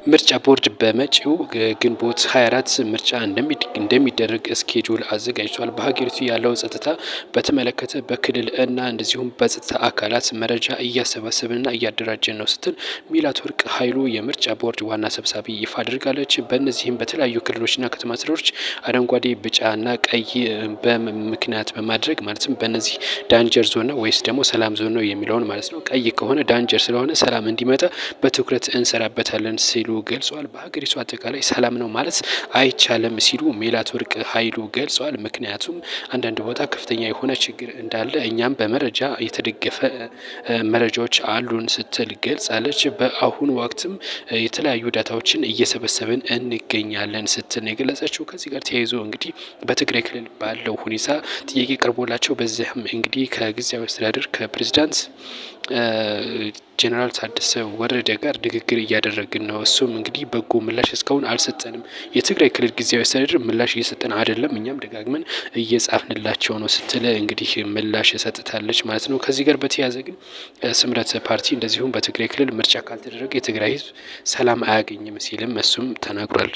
ምርጫ ቦርድ በመጪው ግንቦት 24 ምርጫ እንደሚደረግ ስኬጁል አዘጋጅቷል። በሀገሪቱ ያለው ጸጥታ በተመለከተ በክልል እና እንደዚሁም በጸጥታ አካላት መረጃ እያሰባሰብንና እያደራጀን ነው ስትል ሚላትወርቅ ኃይሉ የምርጫ ቦርድ ዋና ሰብሳቢ ይፋ አድርጋለች። በእነዚህም በተለያዩ ክልሎችና ከተማ አስተዳደሮች አረንጓዴ፣ ቢጫና ቀይ በምክንያት በማድረግ ማለትም በእነዚህ ዳንጀር ዞን ነው ወይስ ደግሞ ሰላም ዞን ነው የሚለውን ማለት ነው። ቀይ ከሆነ ዳንጀር ስለሆነ ሰላም እንዲመጣ በትኩረት እንሰራበታለን ሲሉ ገልጿል። በሀገሪቱ አጠቃላይ ሰላም ነው ማለት አይቻልም ሲሉ ሜላትወርቅ ኃይሉ ገልጿል። ምክንያቱም አንዳንድ ቦታ ከፍተኛ የሆነ ችግር እንዳለ እኛም በመረጃ የተደገፈ መረጃዎች አሉን ስትል ገልጻለች። በአሁኑ ወቅትም የተለያዩ ዳታዎችን እየሰበሰብን እንገኛለን ስትል ነው የገለጸችው። ከዚህ ጋር ተያይዞ እንግዲህ በትግራይ ክልል ባለው ሁኔታ ጥያቄ ቀርቦላቸው በዚህም እንግዲህ ከጊዜያዊ አስተዳደር ከፕሬዚዳንት ጄኔራል ታደሰ ወረደ ጋር ንግግር እያደረግን ነው። እሱም እንግዲህ በጎ ምላሽ እስካሁን አልሰጠንም። የትግራይ ክልል ጊዜያዊ አስተዳደር ምላሽ እየሰጠን አይደለም፣ እኛም ደጋግመን እየጻፍንላቸው ነው ስትል እንግዲህ ምላሽ ሰጥታለች ማለት ነው። ከዚህ ጋር በተያያዘ ግን ስምረት ፓርቲ እንደዚሁም በትግራይ ክልል ምርጫ ካልተደረገ የትግራይ ሕዝብ ሰላም አያገኝም ሲልም እሱም ተናግሯል።